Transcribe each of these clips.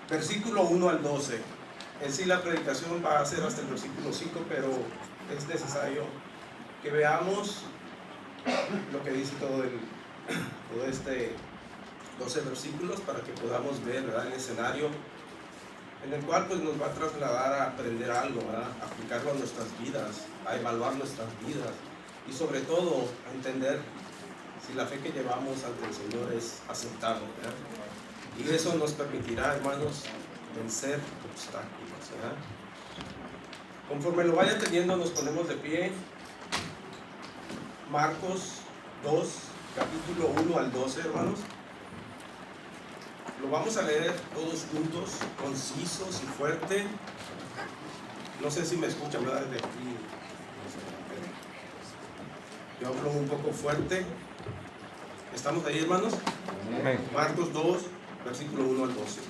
versículo 1 al 12. En sí la predicación va a ser hasta el versículo 5, pero es necesario que veamos lo que dice todo este 12 versículos para que podamos ver, ¿verdad?, el escenario en el cual pues nos va a trasladar a aprender algo, ¿verdad?, a aplicarlo a nuestras vidas, a evaluar nuestras vidas y sobre todo a entender si la fe que llevamos ante el Señor es aceptable, ¿verdad? Y eso nos permitirá, hermanos, vencer obstáculos, ¿verdad? Conforme lo vaya teniendo, nos ponemos de pie. Marcos 2, capítulo 1 al 12, hermanos. Lo vamos a leer todos juntos, concisos y fuerte. No sé si me escuchan, ¿verdad? Desde aquí. Yo hablo un poco fuerte. ¿Estamos ahí, hermanos? Marcos 2, versículo 1 al 12.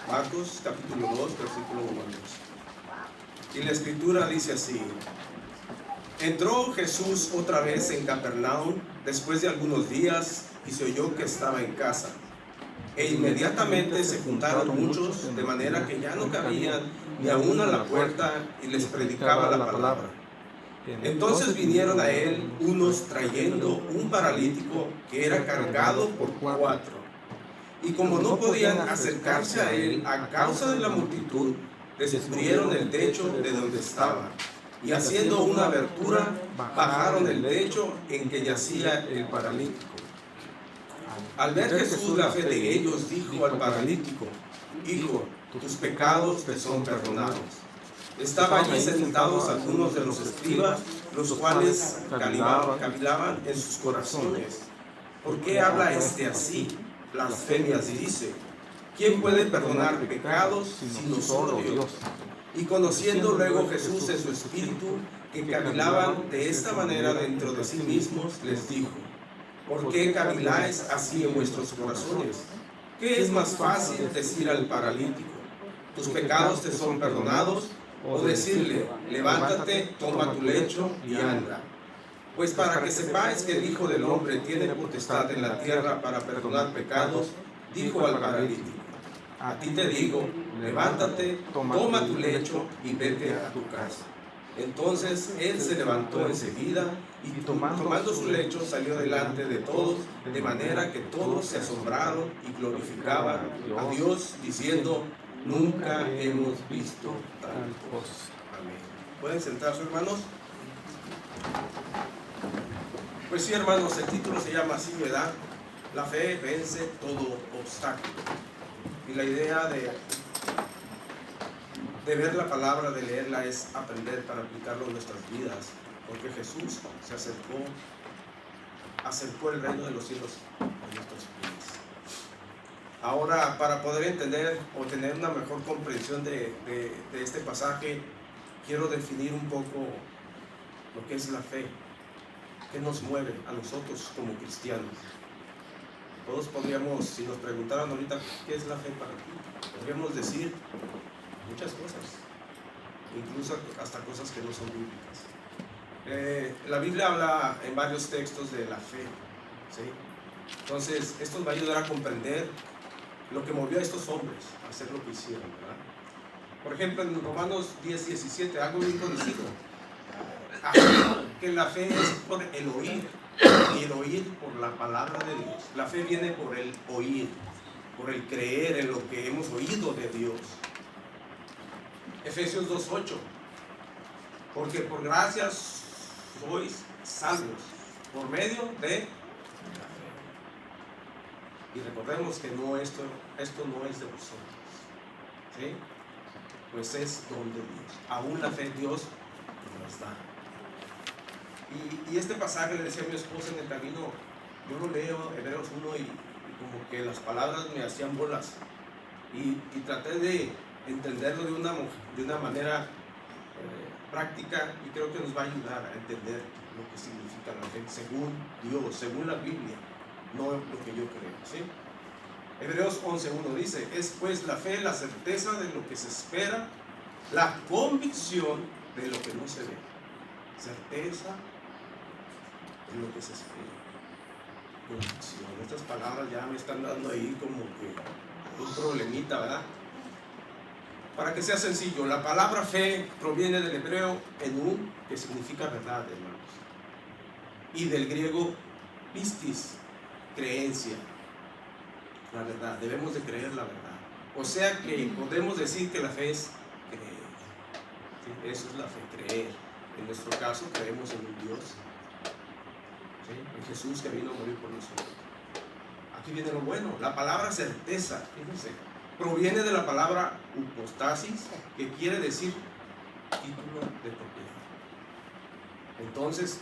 Marcos capítulo 2, versículo 1 al 12. Y la escritura dice así: entró Jesús otra vez en Capernaum después de algunos días y se oyó que estaba en casa. E inmediatamente se juntaron muchos, de manera que ya no cabían ni aún a la puerta, y les predicaba la palabra. Entonces vinieron a él unos trayendo un paralítico que era cargado por 4. Y como no podían acercarse a él a causa de la multitud, descubrieron el techo de donde estaba, y haciendo una abertura, bajaron el techo en que yacía el paralítico. Al ver Jesús la fe de ellos, dijo al paralítico: hijo, tus pecados te son perdonados. Estaban allí sentados algunos de los escribas, los cuales cavilaban en sus corazones: ¿por qué habla este así? Blasfemias dice. ¿Quién puede perdonar pecados sino solo Dios? Y conociendo luego Jesús en su espíritu que cavilaban de esta manera dentro de sí mismos, les dijo: ¿por qué caviláis así en vuestros corazones? ¿Qué es más fácil decir al paralítico: tus pecados te son perdonados? O decirle: levántate, toma tu lecho y anda. Pues para que sepáis que el Hijo del Hombre tiene potestad en la tierra para perdonar pecados, dijo al paralítico: a ti te digo, levántate, toma tu lecho y vete a tu casa. Entonces él se levantó enseguida y tomando su lecho salió delante de todos, de manera que todos se asombraron y glorificaban a Dios, diciendo: nunca hemos visto tal cosa. Amén. ¿Pueden sentarse, hermanos? Pues sí, hermanos, el título se llama así, ¿verdad? La fe vence todo obstáculo. Y la idea de ver la palabra, de leerla, es aprender para aplicarlo en nuestras vidas, porque Jesús se acercó el reino de los cielos a nuestros pies. Ahora, para poder entender o tener una mejor comprensión de este pasaje, quiero definir un poco lo que es la fe, qué nos mueve a nosotros como cristianos. Todos podríamos, si nos preguntaran ahorita qué es la fe para ti, podríamos decir muchas cosas, incluso hasta cosas que no son bíblicas. La Biblia habla en varios textos de la fe, ¿sí? Entonces, esto nos va a ayudar a comprender lo que movió a estos hombres a hacer lo que hicieron, ¿verdad? Por ejemplo, en Romanos 10:17, algo bien conocido, que la fe es por el oír, y el oír por la palabra de Dios. La fe viene por el oír, por el creer en lo que hemos oído de Dios. Efesios 2:8, porque por gracia sois salvos por medio de la fe. Y recordemos que esto no es de vosotros, ¿sí? Pues es don de Dios. Aún la fe Dios nos da. Y este pasaje, le decía a mi esposa en el camino, yo lo leo, Hebreos 1, y como que las palabras me hacían bolas. Y traté de entenderlo de una manera práctica, y creo que nos va a ayudar a entender lo que significa la fe según Dios, según la Biblia, no lo que yo creo, ¿sí? Hebreos 11:1 dice: es pues la fe la certeza de lo que se espera, la convicción de lo que no se ve. Certeza de lo que se espera, convicción. Estas palabras ya me están dando ahí como que problemita, ¿verdad? Para que sea sencillo, la palabra fe proviene del hebreo enun, que significa verdad, hermanos, y del griego pistis, creencia, la verdad. Debemos de creer la verdad. O sea que podemos decir que la fe es creer. ¿Sí? Eso es la fe, creer. En nuestro caso creemos en un Dios, ¿sí? En Jesús que vino a morir por nosotros. Aquí viene lo bueno, la palabra certeza, fíjense, proviene de la palabra hypostasis, que quiere decir título de propiedad. Entonces,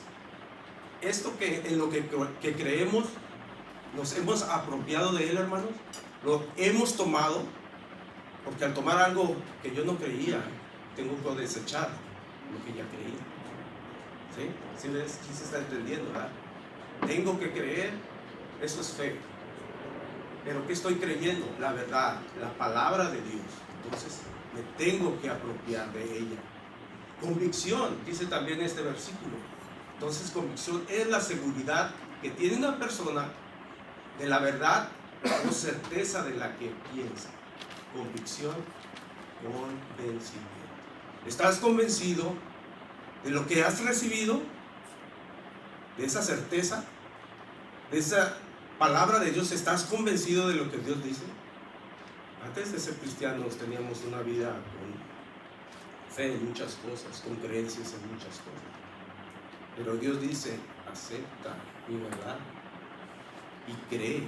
esto que en lo que creemos, nos hemos apropiado de él, hermanos, lo hemos tomado, porque al tomar algo que yo no creía, tengo que desechar lo que ya creía. ¿Sí? ¿Sí se está entendiendo, verdad? Tengo que creer, eso es fe. Pero ¿qué estoy creyendo? La verdad, la palabra de Dios. Entonces, me tengo que apropiar de ella. Convicción, dice también este versículo. Entonces, convicción es la seguridad que tiene una persona de la verdad o certeza de la que piensa. Convicción, convencimiento. ¿Estás convencido de lo que has recibido? ¿De esa certeza? ¿De esa palabra de Dios? ¿Estás convencido de lo que Dios dice? Antes de ser cristianos teníamos una vida con fe en muchas cosas, con creencias en muchas cosas. Pero Dios dice, acepta mi verdad y cree,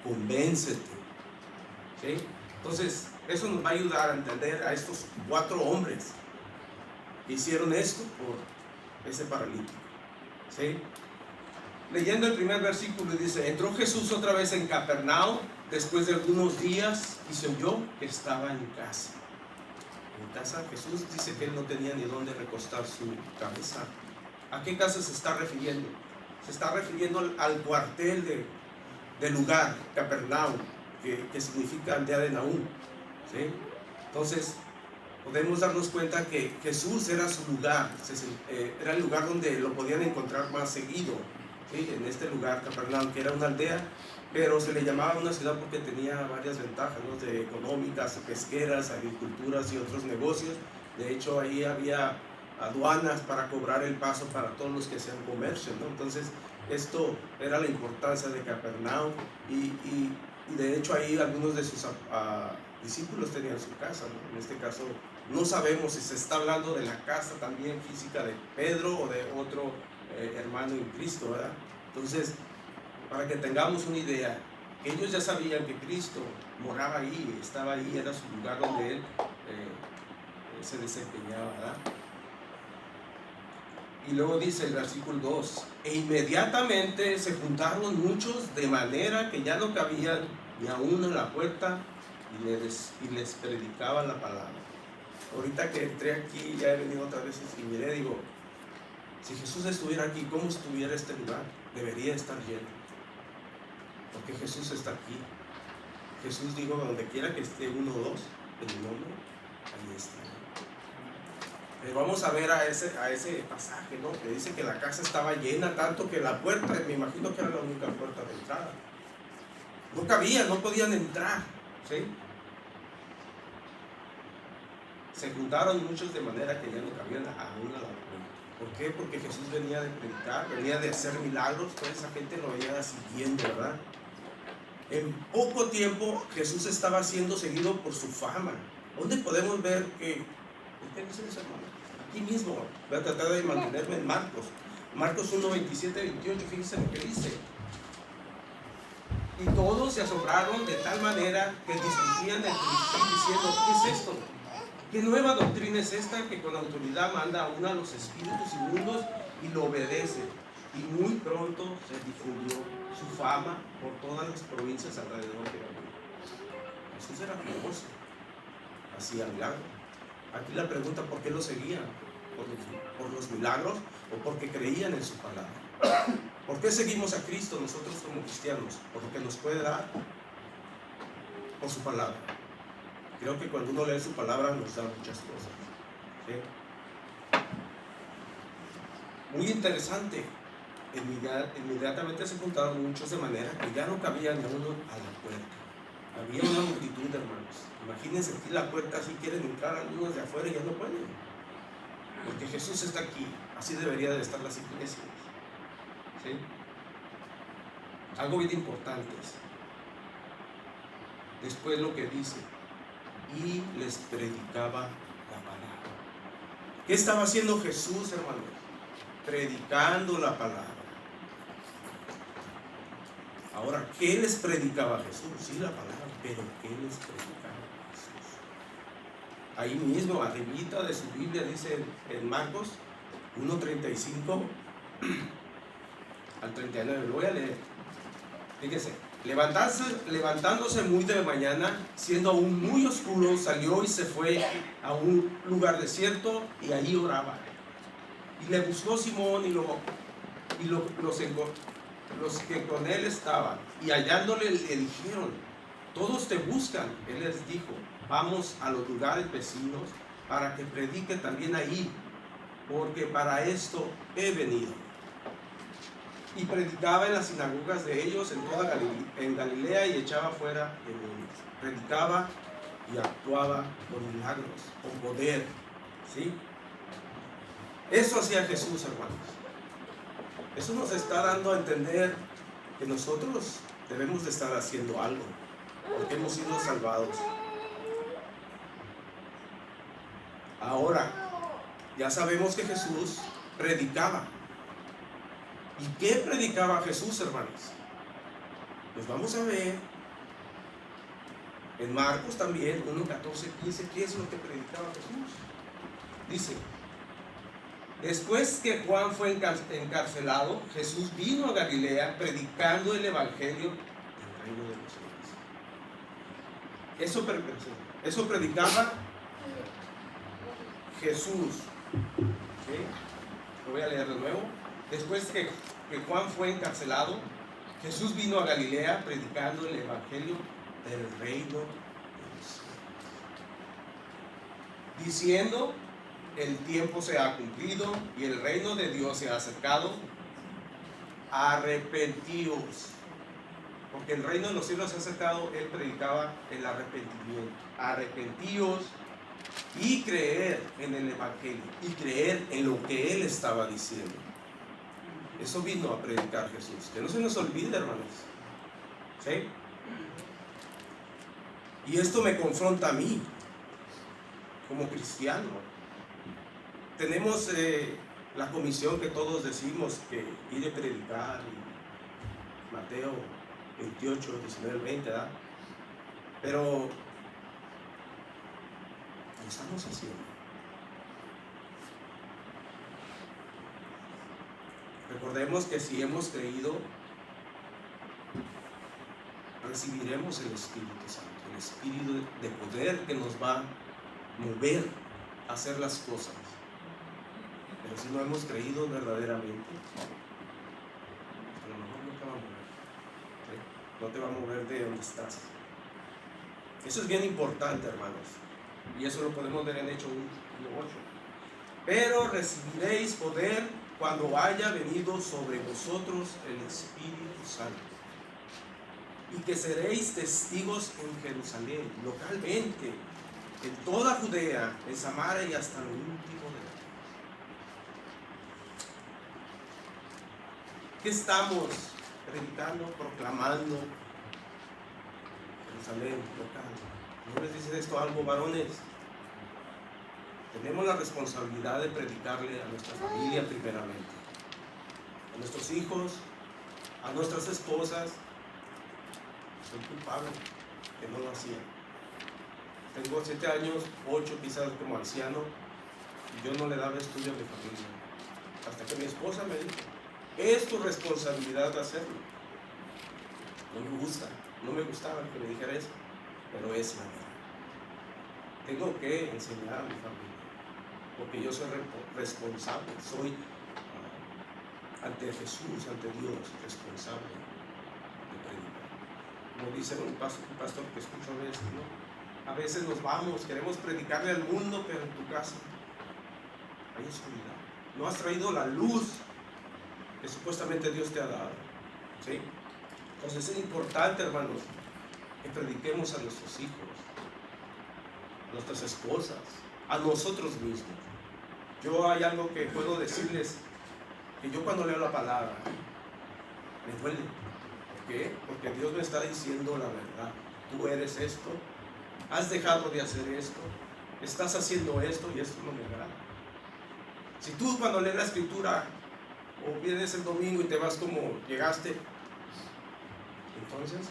convéncete. ¿Sí? Entonces, eso nos va a ayudar a entender a estos 4 hombres que hicieron esto por ese paralítico. ¿Sí? Leyendo el primer versículo dice, entró Jesús otra vez en Capernaum después de algunos días y se oyó que estaba en casa. En casa Jesús dice que él no tenía ni dónde recostar su cabeza. ¿A qué casa se está refiriendo? Se está refiriendo al cuartel del lugar, Capernaum, que significa aldea de Nahum. ¿Sí? Entonces, podemos darnos cuenta que Jesús era su lugar, era el lugar donde lo podían encontrar más seguido. ¿Sí? En este lugar, Capernaum, que era una aldea, pero se le llamaba una ciudad porque tenía varias ventajas, ¿no? Económicas, pesqueras, agriculturas y otros negocios. De hecho, ahí había aduanas para cobrar el paso para todos los que hacían comercio, ¿no? Entonces, esto era la importancia de Capernaum y de hecho ahí algunos de sus discípulos tenían su casa, ¿no? En este caso, no sabemos si se está hablando de la casa también física de Pedro o de otro hermano en Cristo, ¿verdad? Entonces, para que tengamos una idea, ellos ya sabían que Cristo moraba ahí, estaba ahí, era su lugar donde él se desempeñaba, ¿verdad? Y luego dice el versículo 2, e inmediatamente se juntaron muchos de manera que ya no cabían ni aún en la puerta y les predicaban la palabra. Ahorita que entré aquí, ya he venido otras veces y miré, digo, si Jesús estuviera aquí, ¿cómo estuviera este lugar? Debería estar lleno, porque Jesús está aquí. Jesús dijo, donde quiera que esté uno o dos en mi nombre, ahí está. Pero vamos a ver a ese pasaje, ¿no? Que dice que la casa estaba llena, tanto que la puerta, me imagino que era la única puerta de entrada. No cabía, no podían entrar, ¿sí? Se juntaron muchos de manera que ya no cabían aún a la puerta. ¿Por qué? Porque Jesús venía de predicar, venía de hacer milagros, toda esa gente lo venía siguiendo, ¿verdad? En poco tiempo Jesús estaba siendo seguido por su fama. ¿Dónde podemos ver que... ¿Por qué no se les hermano? Aquí mismo, voy a tratar de mantenerme en Marcos 1, 27, 28, fíjense lo que dice. Y todos se asombraron de tal manera que discutían entre sí diciendo, ¿qué es esto? ¿Qué nueva doctrina es esta que con autoridad manda a uno a los espíritus inmundos y lo obedece? Y muy pronto se difundió su fama por todas las provincias alrededor de Galilea. Jesús era famoso, hacía milagros. Aquí la pregunta, ¿por qué lo seguían? ¿Por los milagros o porque creían en su palabra? ¿Por qué seguimos a Cristo nosotros como cristianos? ¿Por lo que nos puede dar? Por su palabra. Creo que cuando uno lee su palabra nos da muchas cosas. ¿Sí? Muy interesante. Inmediatamente se juntaron muchos de manera que ya no cabía ni uno a la puerta. Había una multitud Imagínense aquí la puerta, si quieren entrar algunos de afuera y ya no pueden, porque Jesús está aquí. Así debería de estar las iglesias, ¿sí? Algo bien importante es, después lo que dice, y les predicaba la palabra. ¿Qué estaba haciendo Jesús, hermanos? Predicando la palabra. Ahora, ¿qué les predicaba Jesús? Sí, la palabra, pero ¿qué les predicaba Jesús? Ahí mismo, arribita de su Biblia, dice en Marcos 1:35 al 39, lo voy a leer. Fíjese, levantándose muy de mañana, siendo aún muy oscuro, salió y se fue a un lugar desierto y allí oraba. Y le buscó Simón los que con él estaban, y hallándole le dijeron: todos te buscan. Él les dijo: vamos a los lugares vecinos para que predique también ahí, porque para esto he venido. Y predicaba en las sinagogas de ellos en Galilea, y echaba fuera demonios. Predicaba y actuaba con milagros, con poder, ¿sí? Eso hacía Jesús, hermanos. Eso nos está dando a entender que nosotros debemos de estar haciendo algo, porque hemos sido salvados. Ahora, ya sabemos que Jesús predicaba. ¿Y qué predicaba Jesús, hermanos? Pues vamos a ver en Marcos también, 1:14-15, ¿qué es lo que predicaba Jesús? Dice: después que Juan fue encarcelado, Jesús vino a Galilea predicando el evangelio del reino de los cielos. Eso predicaba Jesús. ¿Sí? Lo voy a leer de nuevo. Después que Juan fue encarcelado, Jesús vino a Galilea predicando el evangelio del reino de los cielos, diciendo: el tiempo se ha cumplido y el reino de Dios se ha acercado. Arrepentíos, porque el reino de los cielos se ha acercado. Él predicaba el arrepentimiento. Arrepentíos y creer en el evangelio, y creer en lo que él estaba diciendo. Eso vino a predicar Jesús. Que no se nos olvide, hermanos, ¿sí? Y esto me confronta a mí como cristiano. Tenemos la comisión que todos decimos, que ir a predicar, y Mateo 28, 19, 20, ¿verdad? Pero ¿qué estamos haciendo? Recordemos que si hemos creído, recibiremos el Espíritu Santo, el Espíritu de poder que nos va a mover a hacer las cosas. Pero si no hemos creído verdaderamente, a lo mejor no te va a mover, ¿sí? No te va a mover de donde estás. Eso es bien importante, hermanos, y eso lo podemos ver en Hechos 1:8. Pero recibiréis poder cuando haya venido sobre vosotros el Espíritu Santo, y que seréis testigos en Jerusalén, localmente, en toda Judea, en Samaria y hasta lo último de la tierra. ¿Qué estamos predicando, proclamando? Jerusalén, local. ¿No les dice esto algo, varones? Tenemos la responsabilidad de predicarle a nuestra familia primeramente, a nuestros hijos, a nuestras esposas. Soy culpable que no lo hacía. Tengo 7 años, 8 quizás como anciano, y yo no le daba estudio a mi familia. Hasta que mi esposa me dijo: es tu responsabilidad de hacerlo. No me gustaba que me dijera eso, pero es la verdad. Tengo que enseñar a mi familia, porque yo soy responsable, soy ante Jesús, ante Dios, responsable de predicar. Como dice un pastor que escucho a veces, ¿no? A veces nos vamos, queremos predicarle al mundo, pero en tu casa hay oscuridad. No has traído la luz que supuestamente Dios te ha dado, ¿sí? Entonces es importante, hermanos, que prediquemos a nuestros hijos. a nuestras esposas, a nosotros mismos. Yo hay algo que puedo decirles, que yo cuando leo la palabra, me duele. ¿Por qué? Porque Dios me está diciendo la verdad. Tú eres esto, has dejado de hacer esto, estás haciendo esto y esto no me agrada. Si tú cuando lees la escritura o vienes el domingo y te vas como llegaste, entonces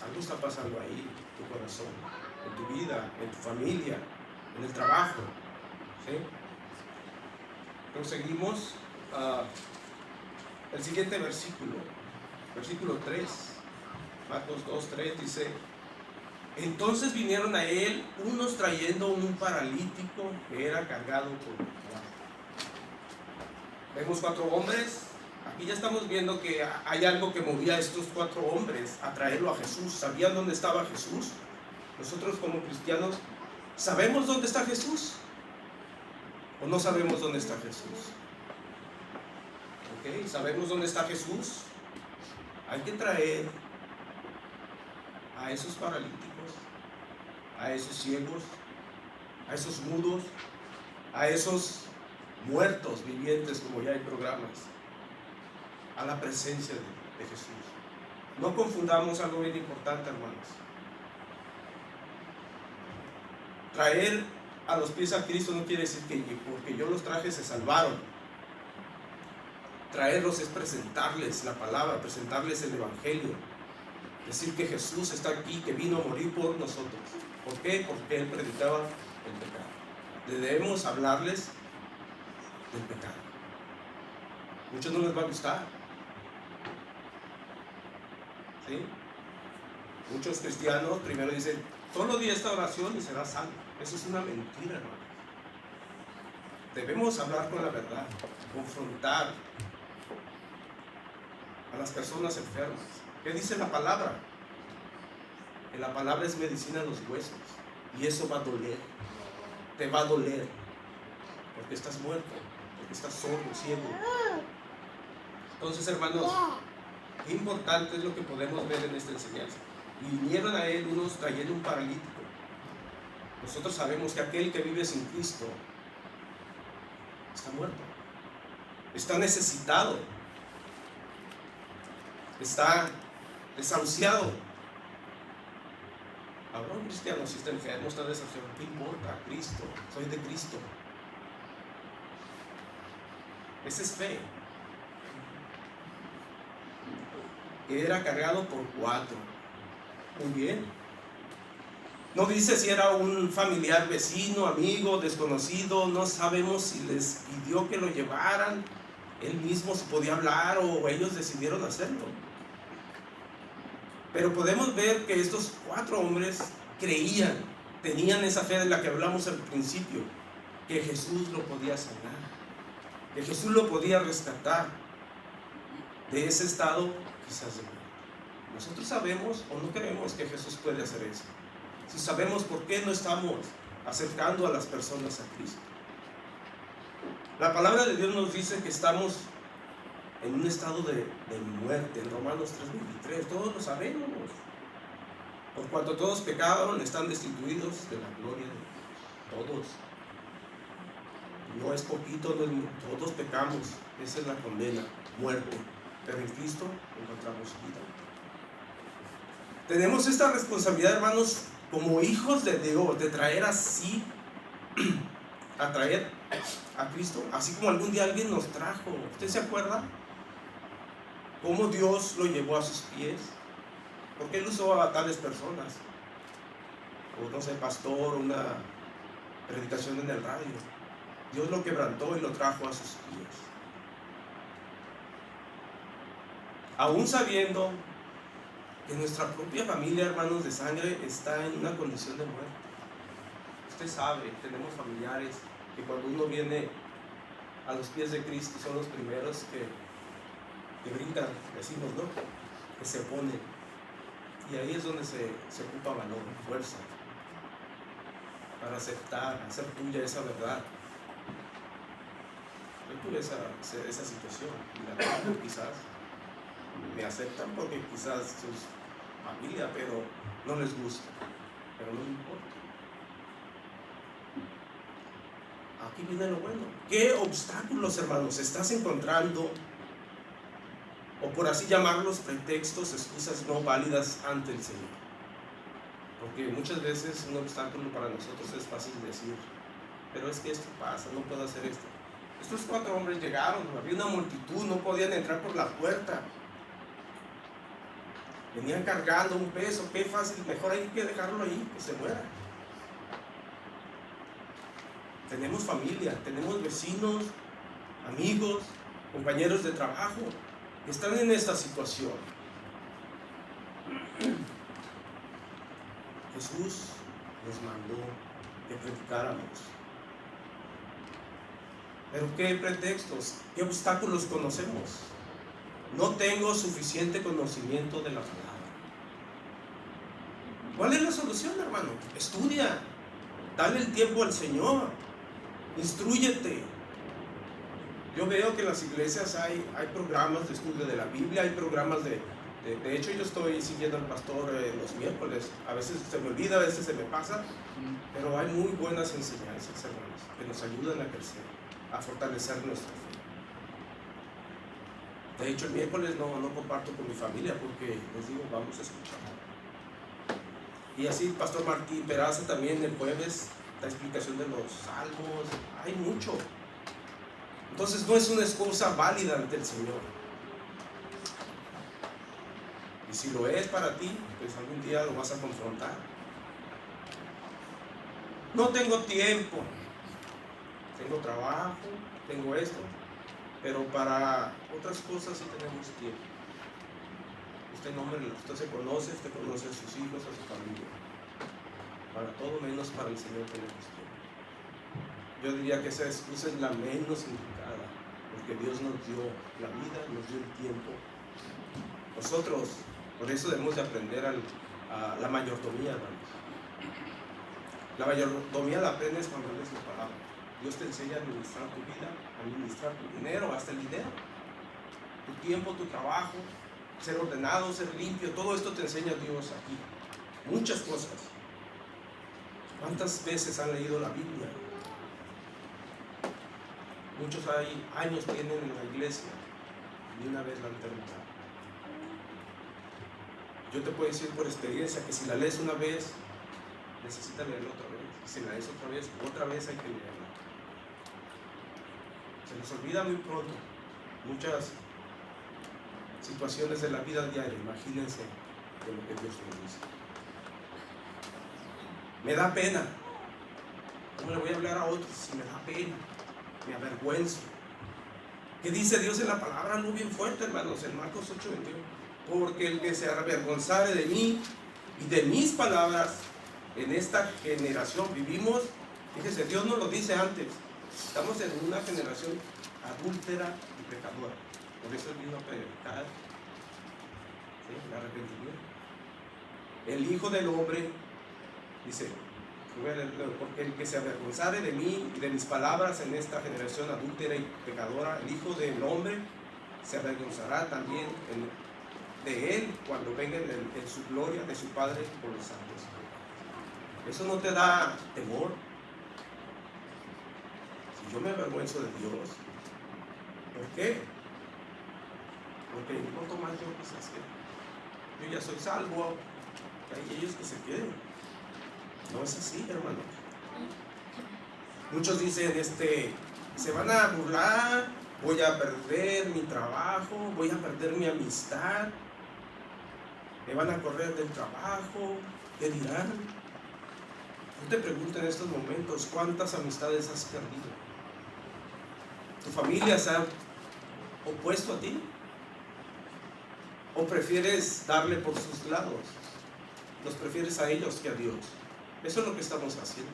algo está pasando ahí, en tu corazón, en tu vida, en tu familia, en el trabajo, ¿sí? Proseguimos. El siguiente versículo, versículo 3, Marcos 2, 3 dice: entonces vinieron a él unos trayendo un paralítico que era cargado por 4. Vemos 4 hombres. Aquí ya estamos viendo que hay algo que movía a estos 4 hombres a traerlo a Jesús. ¿Sabían dónde estaba Jesús? Nosotros como cristianos, ¿sabemos dónde está Jesús? ¿O no sabemos dónde está Jesús? ¿Ok? ¿Sabemos dónde está Jesús? Hay que traer a esos paralíticos, a esos ciegos, a esos mudos, a esos muertos vivientes, como ya hay programas, a la presencia de Jesús. No confundamos algo bien importante, hermanos. Traer a los pies a Cristo no quiere decir que porque yo los traje se salvaron. Traerlos es presentarles la palabra, presentarles el evangelio, decir que Jesús está aquí, que vino a morir por nosotros. ¿Por qué? Porque Él predicaba el pecado. Debemos hablarles del pecado. Muchos no les va a gustar, ¿sí? Muchos cristianos primero dicen: solo di esta oración y serás salvo. Eso es una mentira, hermano. Debemos hablar con la verdad, confrontar a las personas enfermas. ¿Qué dice la palabra? Que la palabra es medicina a los huesos, y eso va a doler. Te va a doler porque estás muerto, porque estás sordo, ciego. Entonces, hermanos, qué importante es lo que podemos ver en esta enseñanza. Y vinieron a él unos trayendo un paralítico. Nosotros sabemos que aquel que vive sin Cristo está muerto, está necesitado, está desahuciado. Ahora un cristiano, si está enfermo, está desahuciado, ¿qué importa? Cristo, soy de Cristo. Esa es fe. Que era cargado por 4. Muy bien. No dice si era un familiar, vecino, amigo, desconocido. No sabemos si les pidió que lo llevaran, él mismo si podía hablar, o ellos decidieron hacerlo. Pero podemos ver que estos 4 hombres creían, tenían esa fe de la que hablamos al principio, que Jesús lo podía sanar, que Jesús lo podía rescatar de ese estado quizás de muerte. Nosotros sabemos o no creemos que Jesús puede hacer eso. Si sabemos, por qué no estamos acercando a las personas a Cristo. La palabra de Dios nos dice que estamos en un estado de muerte, en Romanos 3:23, todos lo sabemos. Por cuanto todos pecaron, están destituidos de la gloria de Dios. Todos. No es poquito, no es mucho, todos pecamos. Esa es la condena, muerte. Pero en Cristo encontramos vida. Tenemos esta responsabilidad, hermanos, como hijos de Dios, de traer así, a traer a Cristo, así como algún día alguien nos trajo. ¿Usted se acuerda cómo Dios lo llevó a sus pies? ¿Por qué Él usó a tales personas? O no sé, pastor, una predicación en el radio. Dios lo quebrantó y lo trajo a sus pies. Aún sabiendo que nuestra propia familia, hermanos de sangre, está en una condición de muerte. Usted sabe, tenemos familiares que cuando uno viene a los pies de Cristo son los primeros que brincan, decimos, ¿no? Que se oponen. Y ahí es donde se ocupa valor, fuerza, para aceptar, hacer tuya esa verdad. Yo tuve esa situación, y la tengo, quizás me aceptan porque quizás sus familia, pero no les gusta. pero no me importa. Aquí viene lo bueno. ¿Qué obstáculos, hermanos, estás encontrando? O por así llamarlos, pretextos, excusas no válidas ante el Señor. Porque muchas veces un obstáculo para nosotros es fácil decir, pero es que esto pasa, no puedo hacer esto. Estos 4 hombres llegaron, había una multitud, no podían entrar por la puerta. Venían cargando un peso, qué fácil, mejor hay que dejarlo ahí, que se muera. Tenemos familia, tenemos vecinos, amigos, compañeros de trabajo que están en esta situación. Jesús nos mandó que predicáramos. Pero ¿qué pretextos? ¿Qué obstáculos conocemos? No tengo suficiente conocimiento de la palabra. ¿Cuál es la solución, hermano? Estudia, dale el tiempo al Señor, instrúyete. Yo veo que en las iglesias hay programas de estudio de la Biblia, hay programas de hecho yo estoy siguiendo al pastor los miércoles, a veces se me olvida, a veces se me pasa, pero hay muy buenas enseñanzas, hermanos, que nos ayudan a crecer, a fortalecer nuestra fe. De hecho, el miércoles no comparto con mi familia porque les digo, vamos a escuchar. Y así el pastor Martín Peraza también el jueves, la explicación de los salmos, hay mucho. Entonces no es una excusa válida ante el Señor. Y si lo es para ti, pues algún día lo vas a confrontar. No tengo tiempo, tengo trabajo, tengo esto, pero para otras cosas sí tenemos tiempo. Usted se conoce, usted conoce a sus hijos, a su familia. Para todo menos para el Señor tenemos tiempo. Yo diría que esa excusa es la menos indicada, porque Dios nos dio la vida, nos dio el tiempo. Nosotros, por eso debemos de aprender a la mayordomía, hermanos. La mayordomía la aprendes cuando lees la palabra. Dios te enseña a administrar tu vida, a administrar tu dinero, hasta el dinero, tu tiempo, tu trabajo, ser ordenado, ser limpio, todo esto te enseña Dios aquí. Muchas cosas. ¿Cuántas veces han leído la Biblia? Muchos años tienen en la iglesia y una vez la han terminado. Yo te puedo decir por experiencia que si la lees una vez, necesitas leerla otra vez. Si la lees otra vez hay que leerla. Se nos olvida muy pronto muchas situaciones de la vida diaria. Imagínense de lo que Dios nos dice. Me da pena. ¿Cómo le voy a hablar a otros si me da pena? Me avergüenzo. ¿Qué dice Dios en la palabra? Algo bien fuerte, hermanos, en Marcos 8:21. Porque el que se avergonzare de mí y de mis palabras en esta generación vivimos, fíjese, Dios nos lo dice antes, estamos en una generación adúltera y pecadora. Por eso Él vino a predicar, ¿sí?, el arrepentimiento. El Hijo del Hombre dice, porque el que se avergonzare de mí y de mis palabras en esta generación adúltera y pecadora, el Hijo del Hombre se avergonzará también de él cuando venga en su gloria de su Padre por los santos. ¿Eso no te da temor? Si yo me avergüenzo de Dios, ¿por qué? Porque no tomas yo cosas que yo ya soy salvo, hay ellos que se queden. No es así, hermano. Muchos dicen, se van a burlar, voy a perder mi trabajo, voy a perder mi amistad, me van a correr del trabajo, ¿qué dirán? Yo te pregunto en estos momentos, ¿cuántas amistades has perdido? ¿Tu familia se ha opuesto a ti? ¿O prefieres darle por sus lados? ¿Los prefieres a ellos que a Dios? Eso es lo que estamos haciendo.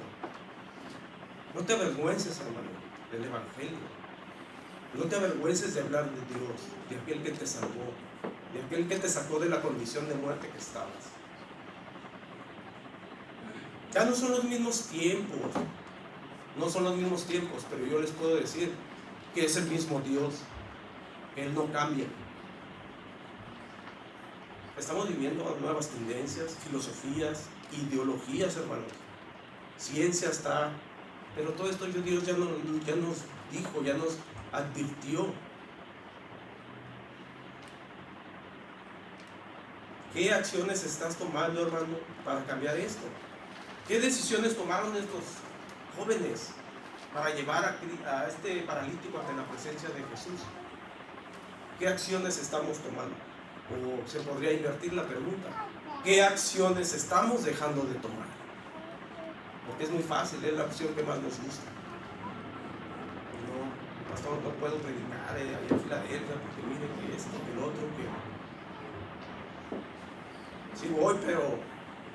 No te avergüences, hermano, del Evangelio. No te avergüences de hablar de Dios, de aquel que te salvó, de aquel que te sacó de la condición de muerte que estabas. Ya no son los mismos tiempos, pero yo les puedo decir que es el mismo Dios, que Él no cambia. Estamos viviendo nuevas tendencias, filosofías, ideologías, hermanos. Ciencia está, pero todo esto Dios ya nos dijo, ya nos advirtió. ¿Qué acciones estás tomando, hermano, para cambiar esto? ¿Qué decisiones tomaron estos jóvenes para llevar a este paralítico ante la presencia de Jesús? ¿Qué acciones estamos tomando? O se podría invertir la pregunta: ¿qué acciones estamos dejando de tomar? Porque es muy fácil, es la opción que más nos gusta. No, pastor, no puedo predicar allá en Filadelfia porque mire que esto, que el otro, que... Sí voy, pero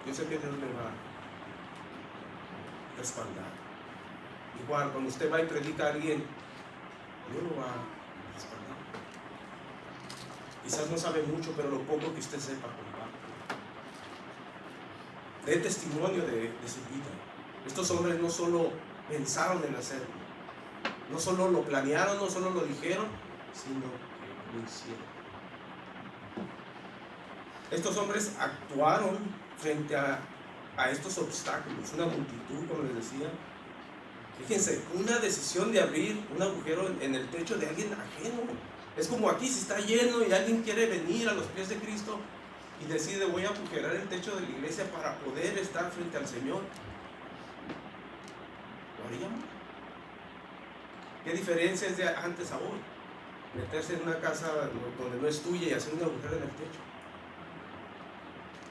yo sé que Dios me va a respaldar. Igual, cuando usted va y predica a alguien, Dios lo va a respaldar. Quizás no sabe mucho, pero lo poco que usted sepa, comparte. Dé testimonio de su vida. Estos hombres no solo pensaron en hacerlo, no solo lo planearon, no solo lo dijeron, sino que lo hicieron. Estos hombres actuaron frente a estos obstáculos, una multitud, como les decía. Fíjense, una decisión de abrir un agujero en el techo de alguien ajeno. Es como aquí, si está lleno y alguien quiere venir a los pies de Cristo y decide: voy a agujerar el techo de la iglesia para poder estar frente al Señor. ¿Lo haríamos? ¿Qué diferencia es de antes a hoy? Meterse en una casa donde no es tuya y hacer un agujero en el techo.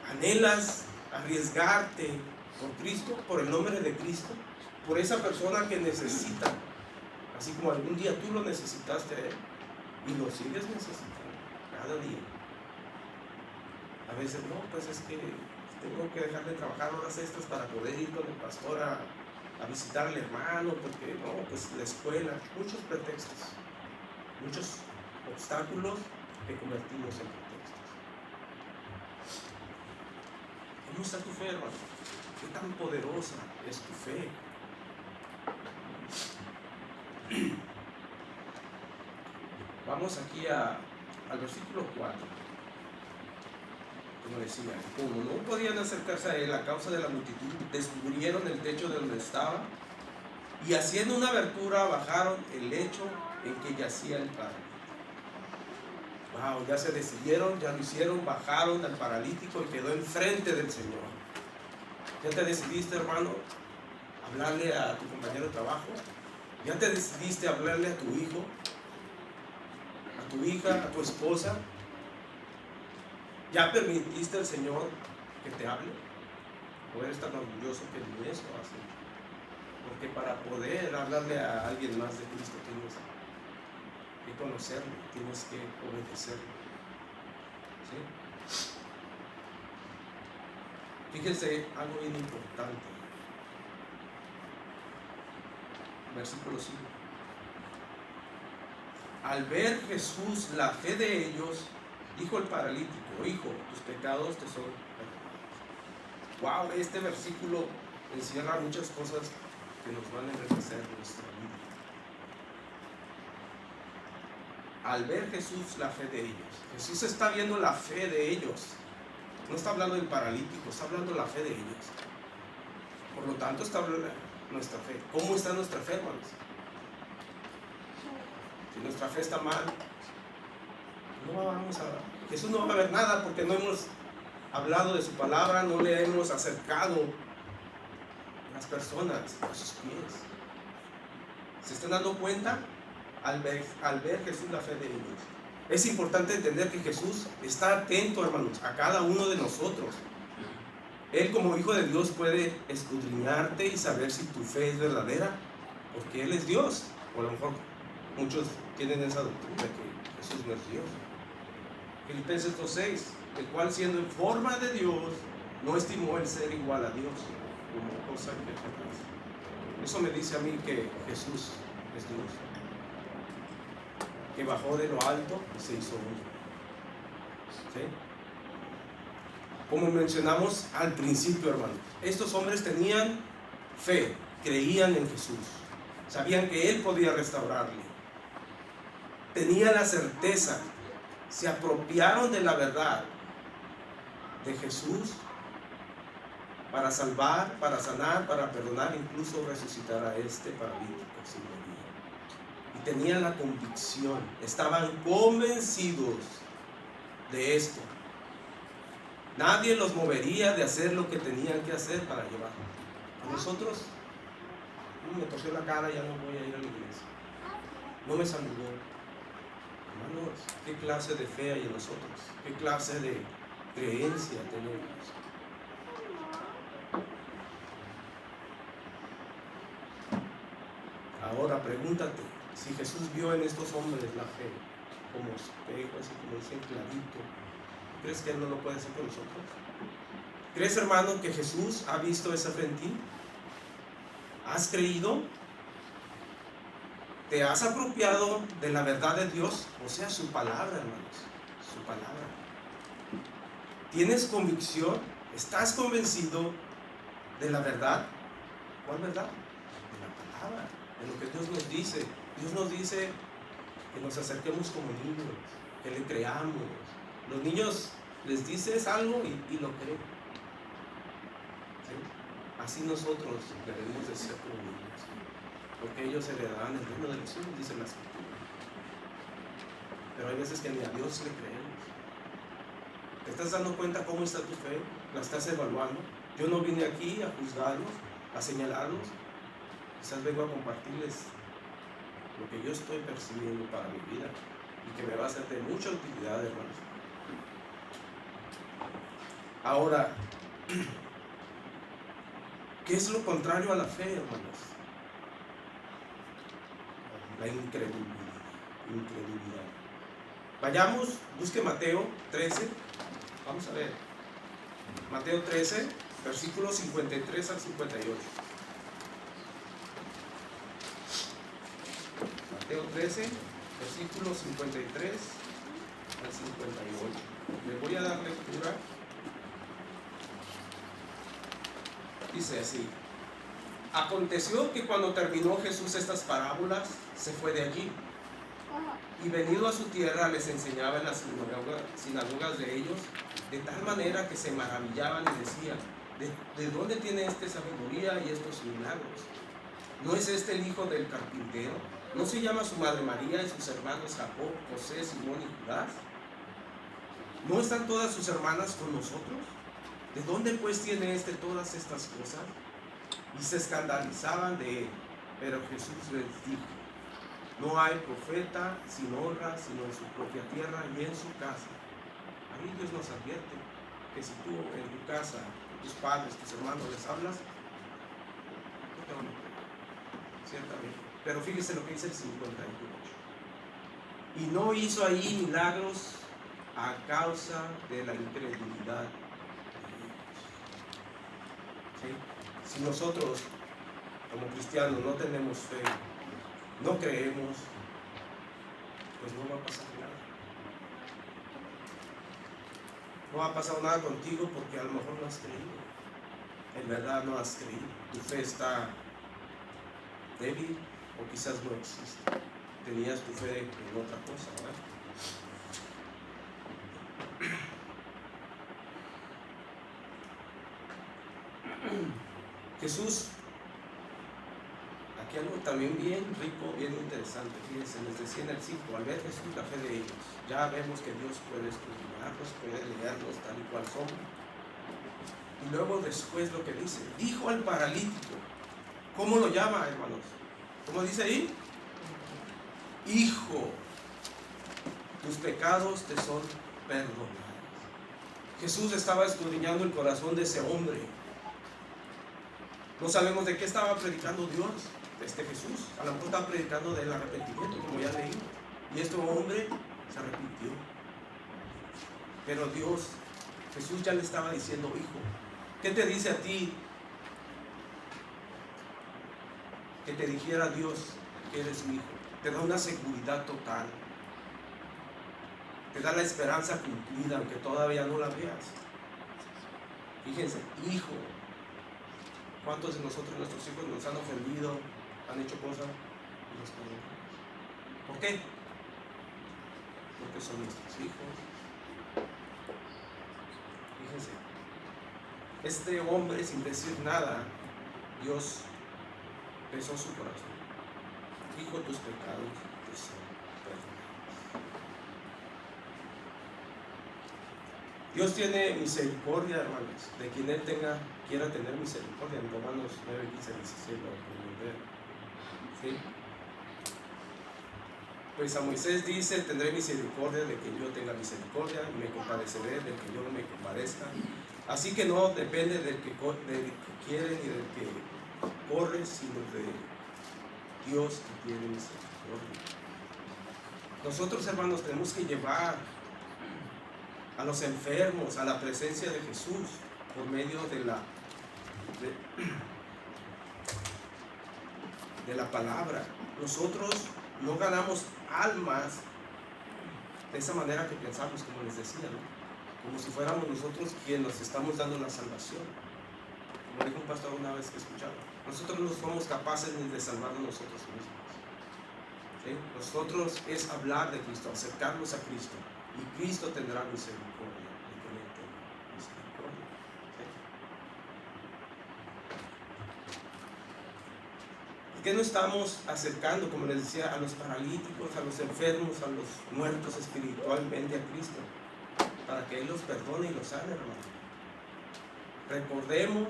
¿Anhelas arriesgarte por Cristo, por el nombre de Cristo, por esa persona que necesita, así como algún día tú lo necesitaste a Él y lo sigues necesitando cada día? A veces no, pues es que tengo que dejar de trabajar horas extras para poder ir con el pastor a visitar al hermano, porque no, pues la escuela, muchos pretextos, muchos obstáculos que convertimos en pretextos. ¿Cómo está tu fe, hermano? ¿Qué tan poderosa es tu fe? Vamos aquí al versículo 4. Como decía, como no podían acercarse a él a causa de la multitud, descubrieron el techo de donde estaba y haciendo una abertura bajaron el lecho en que yacía el paralítico. Wow, ya se decidieron, ya lo hicieron, bajaron al paralítico y quedó enfrente del Señor. ¿Ya te decidiste, hermano, hablarle a tu compañero de trabajo? ¿Ya te decidiste hablarle a tu hijo, a tu hija, a tu esposa? ¿Ya permitiste al Señor que te hable? ¿O eres tan orgulloso que ni eso haces? Porque para poder hablarle a alguien más de Cristo tienes que conocerlo, tienes que obedecerlo. ¿Sí? Fíjense algo bien importante. Versículo 5. Al ver Jesús la fe de ellos, dijo el paralítico: hijo, tus pecados te son perdonados. Wow, este versículo encierra muchas cosas que nos van a enriquecer nuestra vida. Al ver Jesús la fe de ellos, Jesús está viendo la fe de ellos. No está hablando del paralítico, está hablando de la fe de ellos. Por lo tanto, está hablando de nuestra fe. ¿Cómo está nuestra fe, hermanos? Si nuestra fe está mal, Jesús no va a ver nada, porque no hemos hablado de su palabra, no le hemos acercado a las personas a sus pies. ¿Se están dando cuenta? Al ver Jesús la fe de ellos. Es importante entender que Jesús está atento, hermanos, a cada uno de nosotros. Él, como Hijo de Dios, puede escudriñarte y saber si tu fe es verdadera, porque Él es Dios. O a lo mejor muchos tienen esa doctrina que Jesús no es Dios. Filipenses 2:6, el cual, siendo en forma de Dios, no estimó el ser igual a Dios como cosa que eso me dice a mí que Jesús es Dios, que bajó de lo alto y se hizo uno. ¿Sí? Como mencionamos al principio, hermanos, estos hombres tenían fe, creían en Jesús, sabían que Él podía restaurarle, tenían la certeza, se apropiaron de la verdad de Jesús para salvar, para sanar, para perdonar, incluso resucitar a este paralítico sin morir. Y tenían la convicción, estaban convencidos de esto. Nadie los movería de hacer lo que tenían que hacer para llevarlo. A nosotros, me torció la cara, ya no voy a ir a la iglesia. No me saludó. Hermanos, ¿qué clase de fe hay en nosotros? ¿Qué clase de creencia tenemos? Ahora pregúntate, si Jesús vio en estos hombres la fe como espejo, así como ese clarito, ¿crees que Él no lo puede hacer con nosotros? ¿Crees, hermano, que Jesús ha visto esa fe en ti? ¿Has creído? ¿Te has apropiado de la verdad de Dios? O sea, su palabra, hermanos, su palabra. ¿Tienes convicción? ¿Estás convencido de la verdad? ¿Cuál verdad? De la palabra, de lo que Dios nos dice. Dios nos dice que nos acerquemos como niños, que le creamos. Los niños les dices algo y lo creen. ¿Sí? Así nosotros debemos de ser como niños, porque ellos heredarán el reino de los cielos, dice la Escritura. Pero hay veces que ni a Dios le creemos. ¿Te estás dando cuenta cómo está tu fe? ¿La estás evaluando? Yo no vine aquí a juzgarlos, a señalarlos. Quizás vengo a compartirles lo que yo estoy percibiendo para mi vida y que me va a ser de mucha utilidad, hermanos. Ahora, ¿qué es lo contrario a la fe, hermanos? La incredulidad. Vayamos, busque Mateo 13. Vamos a ver. Mateo 13, versículos 53 al 58. Mateo 13, versículos 53 al 58. Le voy a dar lectura. Dice así: aconteció que cuando terminó Jesús estas parábolas, se fue de allí, y venido a su tierra les enseñaba en las sinagogas de ellos, de tal manera que se maravillaban y decían: ¿de dónde tiene este sabiduría y estos milagros? ¿No es este el hijo del carpintero? ¿No se llama su madre María y sus hermanos Jacob, José, Simón y Judás? ¿No están todas sus hermanas con nosotros? ¿De dónde pues tiene todas estas cosas? Y se escandalizaban de él. Pero Jesús les dijo: no hay profeta sin honra sino en su propia tierra y en su casa. Ahí Dios nos advierte que si tú en tu casa, tus padres, tus hermanos les hablas, no te van a creer, ciertamente. Pero fíjese lo que dice el 58. Y no hizo ahí milagros a causa de la incredulidad. ¿Sí? Si nosotros como cristianos no tenemos fe, no creemos, pues no va a pasar nada. No ha pasado nada contigo porque a lo mejor no has creído. En verdad no has creído. Tu fe está débil o quizás no existe. Tenías tu fe en otra cosa, ¿verdad? Jesús, aquí algo también bien rico, bien interesante. Fíjense, les decía en el 5, al ver Jesús la fe de ellos, ya vemos que Dios puede escudriñarlos, puede leerlos tal y cual son. Y luego después lo que dice: dijo al paralítico. ¿Cómo lo llama, hermanos? ¿Cómo dice ahí? Hijo, tus pecados te son perdonados. Jesús estaba escudriñando el corazón de ese hombre. No sabemos de qué estaba predicando Dios, Jesús. A lo mejor estaba predicando del arrepentimiento, como ya leí. Y este hombre se arrepintió. Pero Jesús ya le estaba diciendo: hijo, ¿qué te dice a ti que te dijera Dios que eres su hijo? Te da una seguridad total. Te da la esperanza cumplida, aunque todavía no la veas. Fíjense, hijo. ¿Cuántos de nosotros, nuestros hijos, nos han ofendido, han hecho cosas y los perdonamos? ¿Por qué? Porque son nuestros hijos. Fíjense, este hombre, sin decir nada, Dios besó su corazón. Hijo, tus pecados te son perdonados. Dios tiene misericordia, hermanos, de quien Él quiera tener misericordia. En Romanos 9, 15, 16 lo podemos ver. ¿Sí? Pues a Moisés dice: tendré misericordia de que yo tenga misericordia, y me compadeceré del que yo no me compadezca. Así que no depende del que quiere ni del que corre, sino de Dios que tiene misericordia. Nosotros, hermanos, tenemos que llevar a los enfermos a la presencia de Jesús por medio de la palabra. Nosotros no ganamos almas de esa manera que pensamos, como les decía, ¿no? Como si fuéramos nosotros quienes nos estamos dando la salvación. Como dijo un pastor una vez que escuchaba, nosotros no somos capaces ni de salvarnos nosotros mismos. ¿Sí? Nosotros es hablar de Cristo, acercarnos a Cristo, y Cristo tendrá misericordia de quien Él tenga misericordia. ¿Sí? ¿Por qué no estamos acercando, como les decía, a los paralíticos, a los enfermos, a los muertos espiritualmente a Cristo, para que Él los perdone y los sane, hermano? Recordemos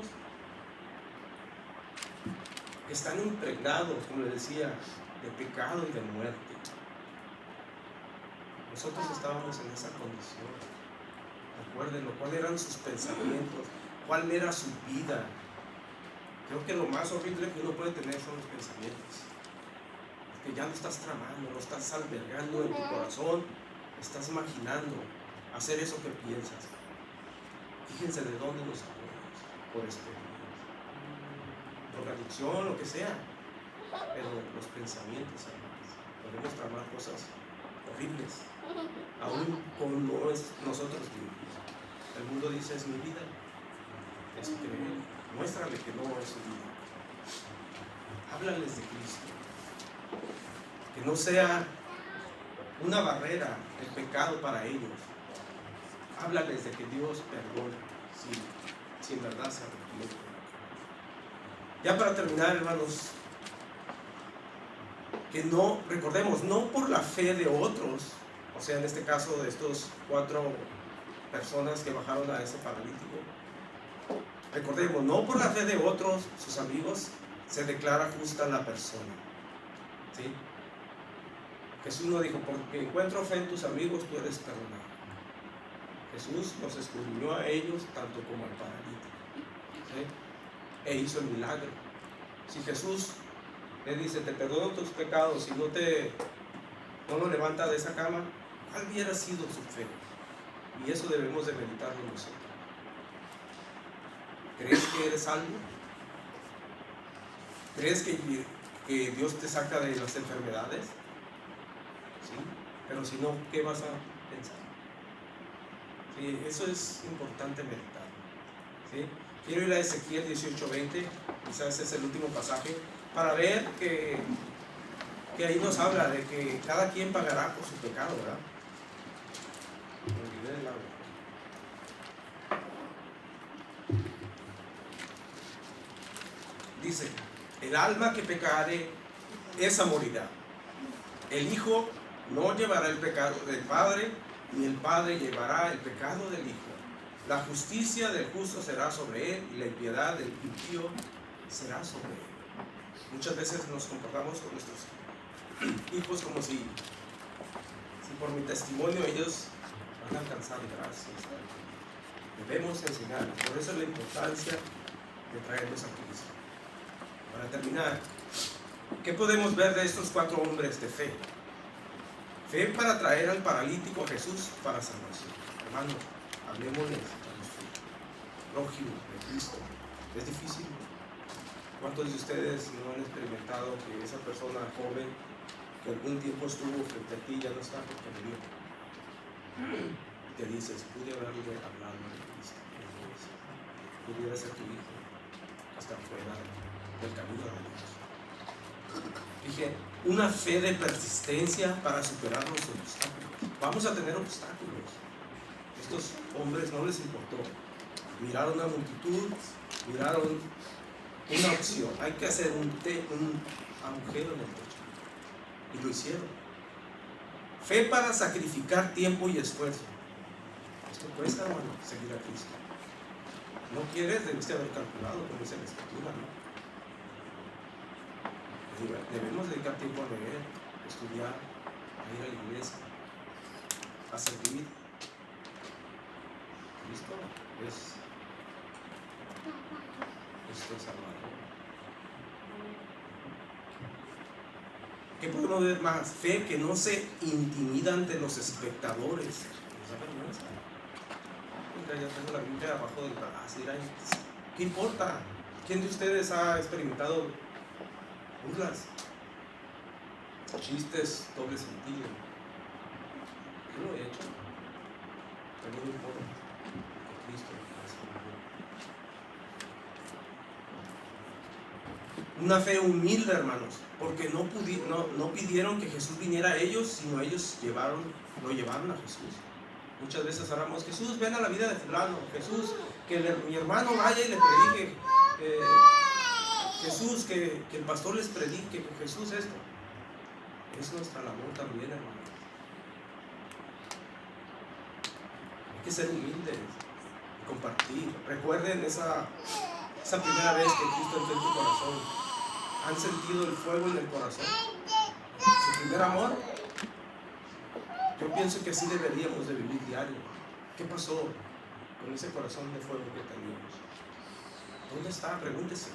que están impregnados, como les decía, de pecado y de muerte. Nosotros estábamos en esa condición. Recuérdenlo, cuáles eran sus pensamientos, cuál era su vida. Creo que lo más horrible que uno puede tener son los pensamientos. Porque ya no estás tramando, no estás albergando en tu corazón, estás imaginando hacer eso que piensas. Fíjense de dónde nos apoyamos, por experiencia, drogadicción, lo que sea. Pero los pensamientos, hermanos, podemos tramar cosas horribles, aún como no es nosotros mismos. El mundo dice: es mi vida, es creer. Muéstrale que no es su vida. Háblales de Cristo. Que no sea una barrera el pecado para ellos. Háblales de que Dios perdona si en verdad se arrepienten. Ya para terminar, hermanos, que no, recordemos, no por la fe de otros, o sea, en este caso de estos 4 personas que bajaron a ese paralítico, recordemos, no por la fe de otros, sus amigos, se declara justa la persona. ¿Sí? Jesús no dijo: porque encuentro fe en tus amigos, tú eres perdonado. Jesús los escudriñó a ellos tanto como al paralítico. ¿Sí? E hizo el milagro. Si Jesús le dice: te perdono tus pecados, y no lo levanta de esa cama, ¿cuál hubiera sido su fe? Y eso debemos de meditarlo nosotros. ¿Crees que eres salvo? ¿Crees que Dios te saca de las enfermedades? ¿Sí? Pero si no, ¿qué vas a pensar? ¿Sí? Eso es importante meditar. ¿Sí? Quiero ir a Ezequiel 18:20, quizás es el último pasaje, para ver que ahí nos habla de que cada quien pagará por su pecado, ¿verdad? Me olvidé del agua. Dice: el alma que pecare, esa morirá. El hijo no llevará el pecado del padre, ni el padre llevará el pecado del hijo. La justicia del justo será sobre él, y la impiedad del impío será sobre él. Muchas veces nos comportamos con nuestros hijos como si por mi testimonio ellos van a alcanzar gracias. Debemos enseñar. Por eso es la importancia de traerlos a Cristo. Para terminar, ¿qué podemos ver de estos 4 hombres de fe? Fe para traer al paralítico a Jesús para salvación. Hermano, hablemosles a nuestro prójimo de Cristo. ¿Es difícil? ¿Cuántos de ustedes no han experimentado que esa persona joven que algún tiempo estuvo frente a ti ya no está porque murió? Y te dices: pude haberle hablado de Cristo. Pudiera ser tu hijo que está fuera del camino de Dios. Dije, una fe de persistencia para superar los obstáculos. Vamos a tener obstáculos. Estos hombres no les importó. Miraron una multitud, miraron una opción. Hay que hacer un agujero en el techo. Y lo hicieron. Fe para sacrificar tiempo y esfuerzo. Esto cuesta, hermano, seguir a Cristo. No quieres, debiste haber calculado, como dice la Escritura, ¿no? Debemos dedicar tiempo a leer, a estudiar, a ir a la iglesia, a servir. Cristo es nuestro Salvador. ¿Qué podemos ver más? Fe que no se intimida ante los espectadores. ¿No da vergüenza? Ya tengo la Biblia abajo del brazo. ¿Qué importa? ¿Quién de ustedes ha experimentado burlas, chistes, doble sentido? Yo lo he hecho, pero no importa, porque Cristo es una fe humilde, hermanos, porque no pidieron que Jesús viniera a ellos, sino ellos lo llevaron a Jesús. Muchas veces hablamos: Jesús, ven a la vida de fulano. Jesús, que mi hermano vaya y le predique. Jesús, que el pastor les predique. Jesús, esto es nuestra labor también, hermano. Hay que ser humildes, compartir. Recuerden esa primera vez que Cristo entró en tu corazón. ¿Han sentido el fuego en el corazón? Su primer amor. Yo pienso que así deberíamos de vivir diario. ¿Qué pasó con ese corazón de fuego que teníamos? ¿Dónde está? Pregúntese.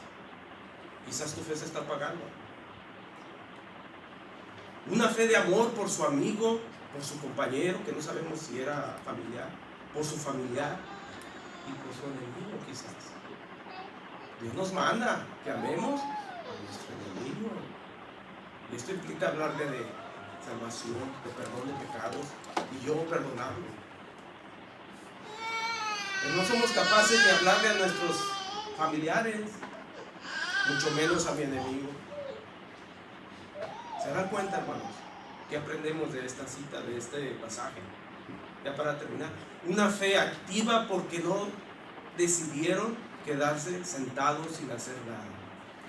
Quizás tu fe se está apagando. Una fe de amor por su amigo, por su compañero, que no sabemos si era familiar, por su familiar y por su enemigo, quizás. Dios nos manda que amemos a nuestro enemigo. Y esto implica hablarle de salvación, de perdón de pecados, y yo perdonarlo. Pero no somos capaces de hablarle a nuestros familiares, mucho menos a mi enemigo. ¿Se dan cuenta, hermanos? ¿Qué aprendemos de esta cita, de este pasaje? Ya para terminar, una fe activa porque no decidieron quedarse sentados sin hacer nada,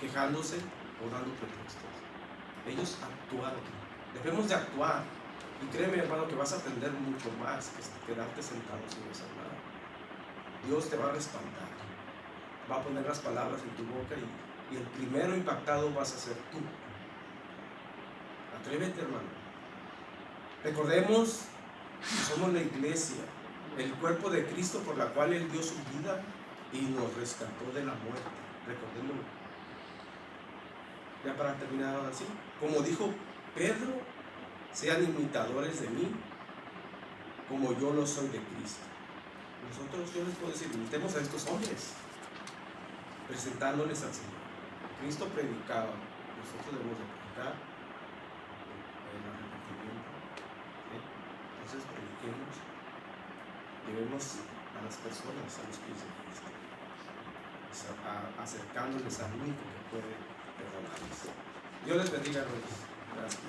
quejándose o dando pretextos. Ellos actuaron. Debemos de actuar. Y créeme, hermano, que vas a aprender mucho más que quedarte sentado sin hacer nada. Dios te va a respaldar. Va a poner las palabras en tu boca y el primero impactado vas a ser tú. Atrévete, hermano. Recordemos que somos la iglesia, el cuerpo de Cristo por la cual Él dio su vida y nos rescató de la muerte. Recordémoslo. Ya para terminar ahora sí, como dijo Pedro, sean imitadores de mí como yo lo soy de Cristo. Nosotros, yo les puedo decir, imitemos a estos hombres presentándoles al Señor. Cristo predicaba, nosotros debemos de predicar el arrepentimiento. Entonces prediquemos, llevemos a las personas a los pies de Cristo, acercándoles al único que puede perdonarles. Dios les bendiga, hermanos. Gracias.